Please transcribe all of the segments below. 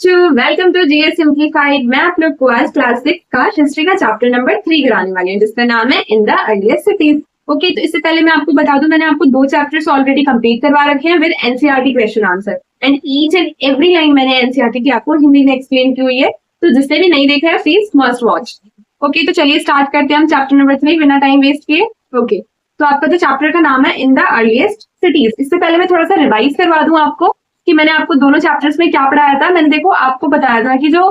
Welcome to GS simplified. मैं आप लोग को आज क्लास 6 का हिस्ट्री का चैप्टर नंबर 3 कराने वाली हूँ, जिसका नाम है in the earliest cities. Okay, तो इससे पहले मैं आपको बता दूं, मैंने आपको 2 चैप्टर्स ऑलरेडी कंप्लीट करवा रखे हैं with NCERT question answer, and each and every line मैंने एनसीईआरटी की आपको हिंदी में एक्सप्लेन की हुई है। तो जिसने भी नहीं देखा है प्लीज मस्ट वॉच। ओके, तो चलिए स्टार्ट करते हैं हम चैप्टर नंबर 3 बिना टाइम वेस्ट किए। ओके, तो आपका जो चैप्टर का नाम है इन द अर्लीस्ट सिटीज। इससे पहले मैं थोड़ा सा रिवाइज करवा दूं आपको कि मैंने आपको दोनों चैप्टर्स में क्या पढ़ाया था। मैंने देखो आपको बताया था कि जो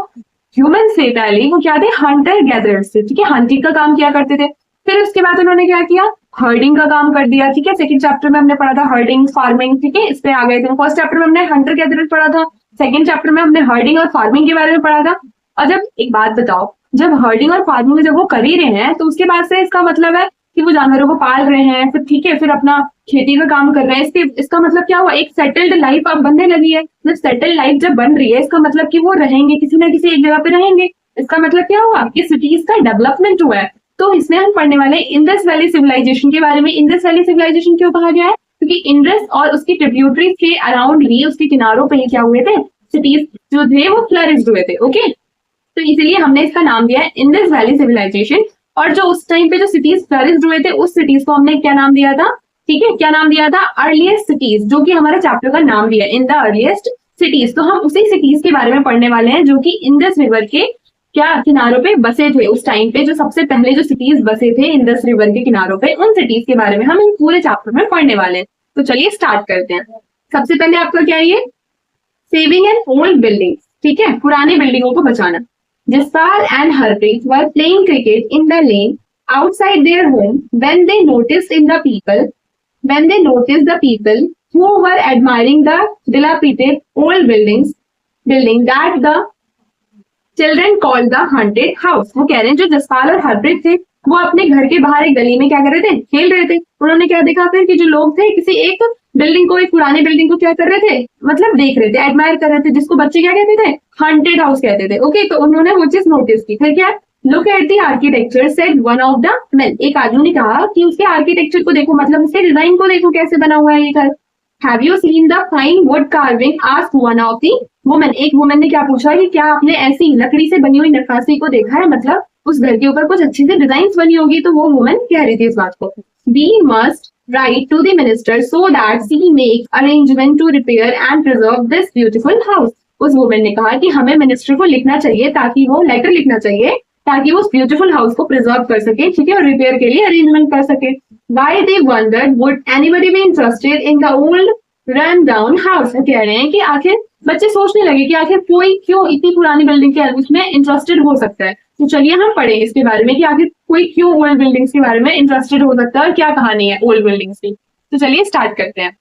ह्यूमन थे पहले वो क्या थे, हंटर गैदरर्स थे, ठीक है, हंटिंग का काम किया करते थे। फिर उसके बाद उन्होंने क्या किया, हर्डिंग का काम कर दिया, ठीक है। सेकंड चैप्टर में हमने पढ़ा था हर्डिंग फार्मिंग, ठीक है, इस पे आ गए थे। फर्स्ट चैप्टर में हमने हंटर गैदरर्स पढ़ा था, सेकंड चैप्टर में हमने हर्डिंग और फार्मिंग के बारे में पढ़ा था। और जब एक बात बताओ, जब हर्डिंग और फार्मिंग जब वो कर ही रहे हैं तो उसके बाद से इसका मतलब है कि वो जानवरों को पाल रहे हैं, फिर ठीक है, फिर अपना खेती का काम कर रहे हैं। इसका मतलब क्या हुआ, एक सेटल्ड लाइफ अब बनने लगी है। जब सेटल्ड लाइफ जब बन रही है इसका मतलब कि वो रहेंगे, किसी ना किसी एक जगह पे रहेंगे। इसका मतलब क्या हुआ कि सिटीज का डेवलपमेंट हुआ है। तो इसमें हम पढ़ने वाले इंडस वैली सिविलाइजेशन के बारे में। इंडस वैली सिविलाइजेशन क्यों कहा गया है, क्योंकि इंडस और उसकी ट्रिब्यूटरीज के अराउंड ही, उसके किनारों पे ही क्या हुए थे, सिटीज जो थे वो फ्लरिश्ड हुए थे। ओके, तो इसीलिए हमने इसका नाम दिया है इंडस वैली सिविलाइजेशन। और जो उस टाइम पे जो सिटीज फ्लरिश्ड हुए थे उस सिटीज को हमने क्या नाम दिया था, ठीक है, क्या नाम दिया था, अर्लीस्ट सिटीज, जो कि हमारे चैप्टर का नाम दिया इन द अर्लीस्ट सिटीज। तो हम उसी सिटीज के बारे में पढ़ने वाले हैं जो कि इंडस रिवर के क्या किनारों पे बसे थे उस टाइम पे। जो सबसे पहले जो सिटीज बसे थे इंडस रिवर के किनारों पे, उन सिटीज के बारे में हम इन पूरे चैप्टर में पढ़ने वाले हैं। तो चलिए स्टार्ट करते हैं। सबसे पहले आपका क्या है, सेविंग एन ओल्ड बिल्डिंग, ठीक है, पुरानी बिल्डिंगों को बचाना। Jaspal and Harpreet were playing cricket in the lane outside their home when they noticed the people who were admiring the dilapidated old building that the children called the haunted house। वो कह रहे हैं जो जसपाल और हरप्रीत थे वो अपने घर के बाहर एक गली में क्या कर रहे थे, खेल रहे थे। उन्होंने क्या देखा फिर कि जो लोग थे किसी एक बिल्डिंग को, एक पुरानी बिल्डिंग को क्या कर रहे थे, मतलब देख रहे थे, एडमायर कर रहे थे, जिसको बच्चे क्या कहते थे, हंटेड हाउस कहते थे। ओके, तो उन्होंने वो चीज नोटिस की। फिर क्या, look at the architecture said one of the main. एक आदमी ने कहा कि उसके आर्किटेक्चर को देखो, मतलब उसके डिजाइन को देखो कैसे बना हुआ है ये घर। Have you seen the fine wood carving, asked one of the women. एक वुमेन ने क्या पूछा कि क्या आपने ऐसी लकड़ी से बनी हुई नक्काशी को देखा है, मतलब उस घर के ऊपर कुछ अच्छी सी डिजाइन बनी होगी। तो वो वुमेन कह रही थी इस बात को, we must write to the minister so that she makes arrangement to repair and preserve this beautiful house। उस वुमेन ने कहा कि हमें मिनिस्टर को लिखना चाहिए, ताकि वो लेटर लिखना चाहिए ताकि वो उस ब्यूटीफुल हाउस को प्रिजर्व कर सके, ठीक है, और रिपेयर के लिए अरेंजमेंट कर सके। Why they wondered would anybody be interested in the old run down house। कह रहे हैं कि आखिर बच्चे सोचने लगे कि आखिर कोई क्यों इतनी पुरानी बिल्डिंग के उसमें इंटरेस्टेड हो सकता है। तो चलिए हम पढ़े इसके बारे में कि आखिर कोई क्यों ओल्ड बिल्डिंग्स के बारे में इंटरेस्टेड हो सकता है और क्या कहानी है ओल्ड बिल्डिंग्स की। तो चलिए स्टार्ट करते हैं।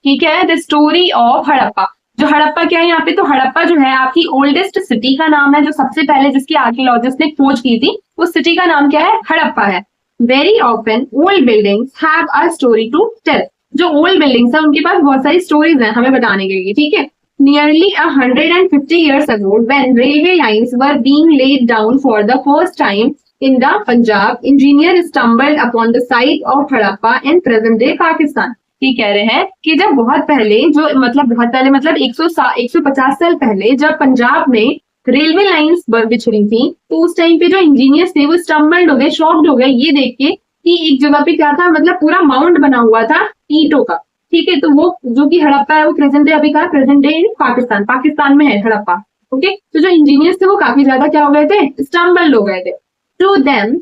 ठीक है, द स्टोरी ऑफ हड़प्पा। जो हड़प्पा क्या है यहाँ पे, तो हड़प्पा जो है आपकी ओल्डेस्ट सिटी का नाम है। जो सबसे पहले जिसकी आर्कियोलॉजिस्ट ने खोज की थी उस सिटी का नाम क्या है, हड़प्पा है। Very often old buildings have a story to tell. जो ओल्ड बिल्डिंग्स है उनके पास बहुत सारी स्टोरीज हैं हमें बताने के लिए, ठीक है। Nearly 150 years ago, when railway lines were being laid down for the first time in the Punjab, engineers stumbled upon the site of Harappa in present-day Pakistan। ये कह रहे हैं कि जब बहुत पहले, जो मतलब बहुत पहले मतलब 150 साल पहले जब पंजाब में रेलवे लाइंस बिछ रही थी, तो उस टाइम पे जो इंजीनियर्स थे वो स्टम्बल्ड हो गए, शॉक्ड हो गए ये देख के कि एक जगह पे क्या था, मतलब पूरा माउंट बना हुआ था ईंटों का, ठीक है। तो वो जो कि हड़प्पा है वो प्रेजेंट डे अभी का प्रेजेंट डे इन पाकिस्तान में है हड़प्पा। ओके, तो जो इंजीनियर्स थे वो काफी ज्यादा क्या हो गए थे, स्टम्बल्ड हो गए थे। To them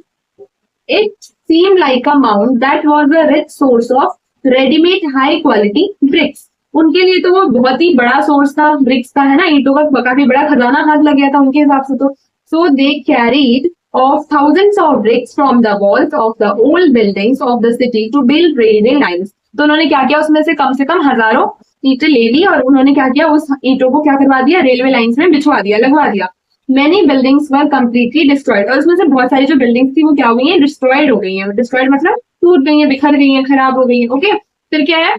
it seem like a mound that was a rich source of readymade high quality bricks. उनके लिए तो वो बहुत ही बड़ा सोर्स था ब्रिक्स का, है ना, ईंटों का काफी बड़ा खजाना हाथ लग गया था उनके हिसाब से। तो so they carried of thousands of bricks from the walls of the old buildings of the city to build railway lines। तो उन्होंने क्या किया, उसमें से कम हजारों ईंटें ले ली और उन्होंने क्या किया, उस ईंटों को क्या करवा दिया, रेलवे लाइंस में बिछवा दिया, लगवा दिया। Many buildings were completely destroyed। और उसमें से बहुत सारी जो बिल्डिंग्स थी वो क्या हो गई है, डिस्ट्रॉयड हो गई है। डिस्ट्रॉयड मतलब टूट गई है, बिखर गई है, खराब हो गई है। ओके, फिर क्या है,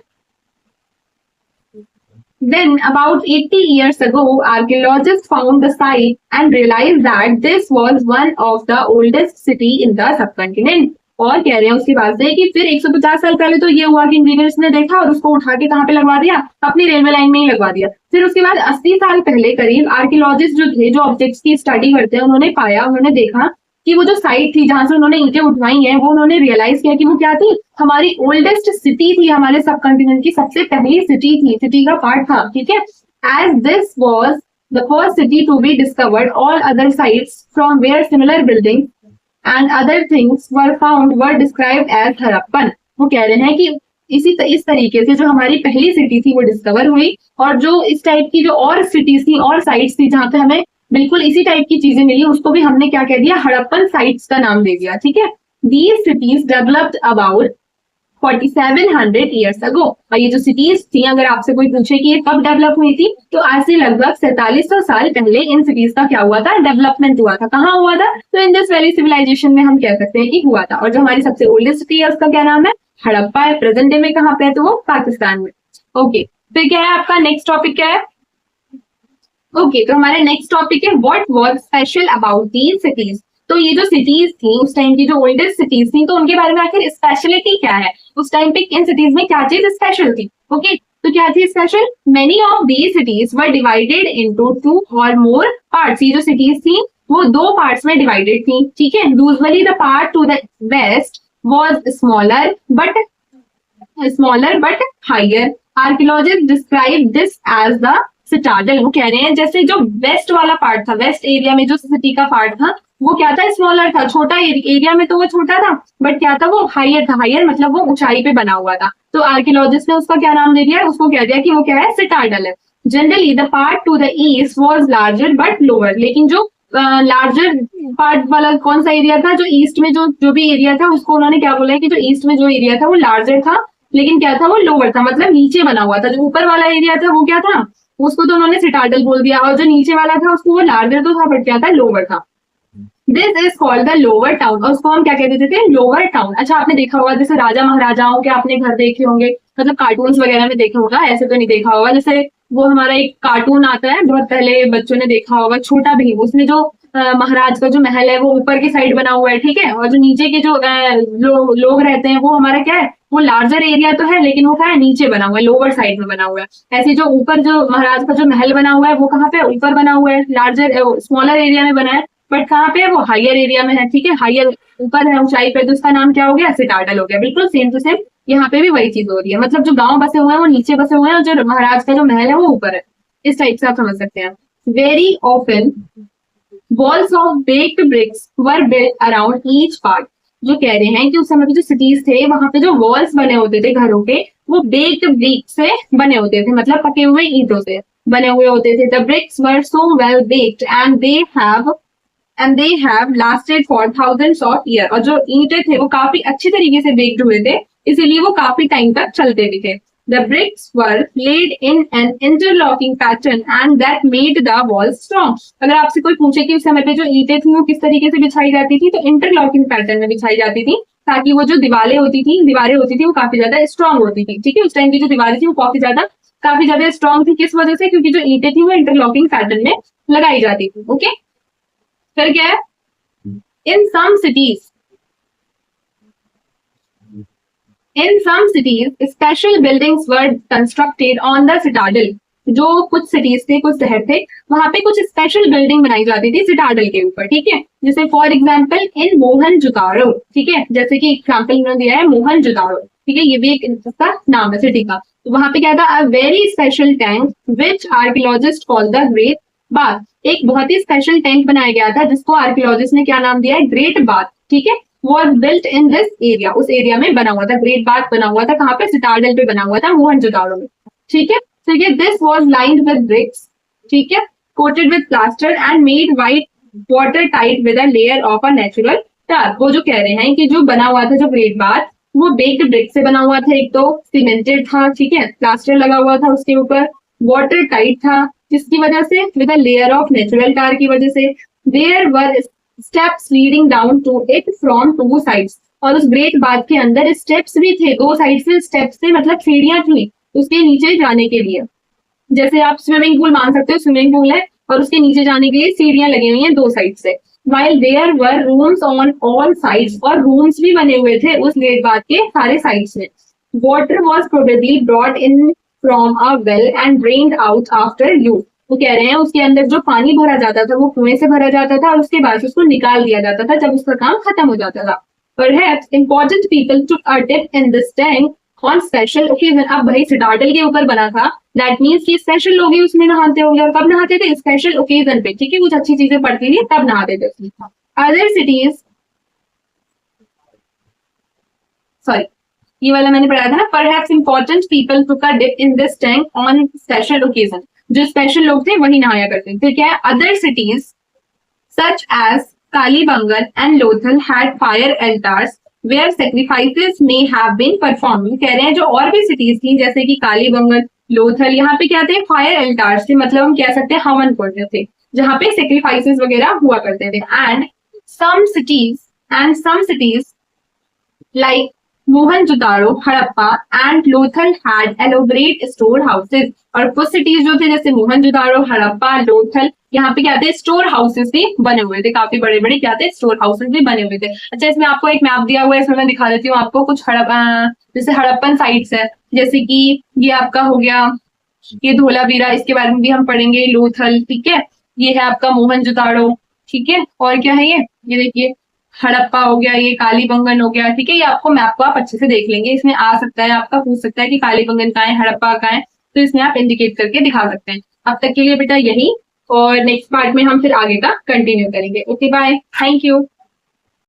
Then, about 80 years ago, archaeologists found the site and realized that this was one of the oldest city in the subcontinent। और कह रहे हैं उसके बाद से कि फिर 150 साल पहले तो ये हुआ कि इंजीनियर्स ने देखा और उसको उठा के कहाँ पे लगवा दिया, अपनी रेलवे लाइन में ही लगवा दिया। फिर उसके बाद 80 साल पहले करीब आर्कियोलॉजिस्ट जो थे, जो ऑब्जेक्ट्स की स्टडी करते हैं, उन्होंने पाया, उन्होंने देखा कि वो जो साइट थी जहां से उन्होंने ईंटें उठवाई हैं, वो उन्होंने रियलाइज किया कि वो क्या थी, हमारी ओल्डेस्ट सिटी थी, हमारे सब कॉन्टिनेंट की सबसे पहली सिटी थी, सिटी का पार्ट था, ठीक है। As this was the first city to be discovered, all other sites from where similar building and other things were found were described as Harappan. वो कह रहे हैं कि इस तरीके से जो हमारी पहली सिटी थी वो डिस्कवर हुई, और जो इस टाइप की जो और सिटीज थी और साइट्स थी जहां पे हमें बिल्कुल इसी टाइप की चीजें मिली, उसको भी हमने क्या कह दिया, हड़प्पन साइट्स का नाम दे दिया, ठीक है। These cities developed about 4700 years ago. और ये जो सिटीज थी, अगर आपसे कोई पूछे कि ये कब डेवलप हुई थी, तो आज से लगभग 4700 साल पहले इन सिटीज का क्या हुआ था, डेवलपमेंट हुआ था। कहाँ हुआ था, तो इंडस वैली सिविलाइजेशन में हम कह सकते हैं कि हुआ था। और जो हमारी सबसे ओल्डेस्ट सिटी है उसका क्या नाम है, हड़प्पा है। प्रेजेंट डे में कहाँ पे है, तो वो पाकिस्तान में। ओके, फिर क्या है आपका नेक्स्ट टॉपिक, क्या है, ओके, तो हमारा नेक्स्ट टॉपिक है what was special about these cities. तो ये जो सिटीज थी उस टाइम की, जो ओल्डेस्ट सिटीज थी, तो उनके बारे में आखिर स्पेशलिटी क्या है, उस टाइम पे इन सिटीज में क्या चीज स्पेशल थी। ओके, तो क्या थी special, many of these cities were divided into 2 और मोर पार्ट्स। ये जो सिटीज थी वो 2 पार्ट्स में डिवाइडेड थी, ठीक है। Usually the part to the west was smaller but higher. Archaeologist describe this as the citadel. वो कह रहे हैं जैसे जो वेस्ट वाला पार्ट था, वेस्ट एरिया में जो सिटी का पार्ट था, वो क्या था, स्मॉलर था, छोटा एरिया में तो वो छोटा था, बट क्या था, वो हायर था। हायर मतलब वो ऊंचाई पे बना हुआ था। तो आर्कियोलॉजिस्ट ने उसका क्या नाम दे दिया, उसको कह दिया कि वो क्या है, सिटाडल है। Generally the part to the east was larger but lower. लेकिन जो लार्जर पार्ट वाला कौन सा एरिया था, जो ईस्ट में जो भी एरिया था, उसको उन्होंने क्या बोला है कि जो ईस्ट में जो एरिया था वो लार्जर था, लेकिन क्या था, वो लोअर था, मतलब नीचे बना हुआ था। जो ऊपर वाला एरिया था वो क्या था, उसको तो उन्होंने सिटाडल बोल दिया, और जो नीचे वाला था उसको वो लार्जर तो था, बट क्या था, लोअर था। This is called the lower town, और उसको हम क्या कह देते थे, लोअर टाउन। अच्छा, आपने देखा होगा जैसे राजा महाराजाओं के आपने घर देखे होंगे, मतलब कार्टून्स वगैरह में देखा होगा, ऐसे तो नहीं देखा होगा। जैसे वो हमारा एक कार्टून आता है, बहुत पहले बच्चों ने देखा होगा, छोटा भीम, उसमें जो महाराज का जो महल है वो ऊपर की साइड बना हुआ है, ठीक है, और जो नीचे के जो लोग रहते हैं वो हमारा क्या है, वो लार्जर एरिया तो है, लेकिन वो क्या है, नीचे बना हुआ है, लोअर साइड में बना हुआ है। ऐसे जो ऊपर जो महाराज का जो महल बना हुआ है वो कहाँ पे, ऊपर बना हुआ है, लार्जर स्मॉलर एरिया में बना है, बट कहाँ पे है, वो हायर एरिया में है, ठीक है, हायर ऊपर है ऊंचाई पे, तो उसका नाम क्या हो गया, सिटाडल हो गया। बिल्कुल सेम टू सेम यहाँ पे भी वही चीज हो रही है, मतलब जो गांव बसे हुए हैं वो नीचे बसे हुए हैं, और जो महाराज का जो महल है वो ऊपर है। इस टाइप से आप समझ सकते हैं। Very often walls of baked bricks were built around each part. जो कह रहे हैं कि उस समय के जो सिटीज थे वहां पे जो वॉल्स बने होते थे घरों के, वो बेक्ड ब्रिक से बने होते थे, मतलब पके हुए ईंटों से बने हुए होते थे। The bricks were so well baked and they have lasted for thousands of year. और जो ईंटें थे वो काफी अच्छी तरीके से बेक्ड हुए थे, इसीलिए वो काफी टाइम तक चलते भी थे। The bricks were laid in an interlocking pattern and that made the walls strong. अगर आपसे कोई पूछे कि उस समय पे जो ईंटें थी वो किस तरीके से बिछाई जाती थी, तो इंटरलॉकिंग पैटर्न में बिछाई जाती थी, ताकि वो जो दीवारें होती थी वो काफी ज्यादा स्ट्रांग होती थी, ठीक है। उस टाइम की जो दीवारें थी वो काफी ज्यादा स्ट्रांग थी, किस वजह से, क्योंकि जो ईंटें थी वो इंटरलॉकिंग पैटर्न में लगाई जाती थी। ओके, फिर क्या है, इन सम cities, special buildings were constructed on the citadel. जो कुछ सिटीज थे, कुछ शहर थे, वहां पे कुछ स्पेशल बिल्डिंग बनाई जाती थी सिटाडल के ऊपर, ठीक है। जैसे फॉर एग्जाम्पल इन मोहनजोदाड़ो, ठीक है, जैसे कि एग्जाम्पल इन्होंने दिया है मोहनजोदाड़ो, ठीक है, ये भी एक इसका नाम है सिटी का। तो वहां पे क्या था, a very special tank which archaeologist call the great bath. एक बहुत ही स्पेशल टैंक बनाया गया था जिसको आर्कियोलॉजिस्ट ने क्या नाम दिया है, ग्रेट बाथ, ठीक है। was built in this area, उस एरिया में बना हुआ था, ग्रेट बाथ बना हुआ था, कहाँ पे, सिटाडल पे बना हुआ था, मोहनजोदाड़ो में, ठीक है। ठीक है, this was lined with bricks, ठीक है, coated with plaster and made white water tight with a layer of a natural tar। वो जो कह रहे हैं कि जो बना हुआ था जो ग्रेट बाथ, वो बेक्ड ब्रिक से बना हुआ था, एक तो सीमेंटेड था, ठीक है, प्लास्टर लगा हुआ था उसके ऊपर, वाटर टाइट था, जिसकी वजह से with a layer of natural tar की वजह से, there were steps leading down to it from 2 sides. और उस ग्रेट बाथ के अंदर स्टेप्स भी थे, 2 साइड से स्टेप्स थे, मतलब सीढ़ियां थी उसके नीचे जाने के लिए। जैसे आप स्विमिंग पूल मान सकते हो, स्विमिंग पूल है और उसके नीचे जाने के लिए सीढ़ियां लगी हुई हैं 2 साइड से। while there were rooms on all sides, और रूम्स भी बने हुए थे उस लेट बाथ के सारे साइड्स में. Water was probably brought in from a well and drained out after use. वो कह रहे हैं उसके अंदर जो पानी भरा जाता था वो कुएं से भरा जाता था और उसके बाद उसको निकाल दिया जाता था जब उसका काम खत्म हो जाता था. Perhaps important people took a dip in this tank on special occasion. अब भाई सिटाडल के ऊपर बना था, दैट मीन्स कि स्पेशल लोग ही उसमें नहाते होंगे. और कब नहाते थे? स्पेशल ओकेजन पे. ठीक है, कुछ अच्छी चीजें पड़ती थी तब नहाते थे उसमें. अदर सिटीज, सॉरी ये वाला मैंने पढ़ाया था ना, perhaps important people took a dip in this tank on special occasion. जो स्पेशल लोग थे वही नहाया करते थे. क्या है? Other cities such as Kalibangan and Lothal had fire altars where sacrifices may have been performed. कह रहे हैं जो और भी सिटीज थी जैसे कि कालीबंगन, लोथल, यहाँ पे क्या थे? फायर एल्टार्स थे. मतलब हम कह सकते हैं हवन करते थे जहाँ पे सेक्रीफाइसेस वगैरह हुआ करते थे. And some cities like Mohenjodaro, Harappa and Lothal had elaborate store houses. और कुछ सिटीज जो थे जैसे मोहनजोदाड़ो, हड़प्पा, लोथल, यहाँ पे क्या थे? स्टोर हाउसेस भी बने हुए थे. काफी बड़े बड़े क्या थे? स्टोर हाउसेस भी बने हुए थे. अच्छा, इसमें आपको एक मैप दिया हुआ है, इसमें मैं दिखा देती हूँ आपको. कुछ जैसे हड़प्पन साइट्स है, जैसे कि ये आपका हो गया ये धोलावीरा, इसके बारे में भी हम पढ़ेंगे. लोथल, ठीक है, ये है आपका मोहनजोदाड़ो, ठीक है, और क्या है ये देखिए हड़प्पा हो गया, ये कालीबंगन हो गया. ठीक है, ये आपको मैप को आप अच्छे से देख लेंगे. इसमें आ सकता है आपका पूछ सकता है कि कालीबंगन कहाँ है, हड़प्पा कहाँ है, तो इसमें आप इंडिकेट करके दिखा सकते हैं. अब तक के लिए बेटा यही, और नेक्स्ट पार्ट में हम फिर आगे का कंटिन्यू करेंगे. Okay, bye, thank you.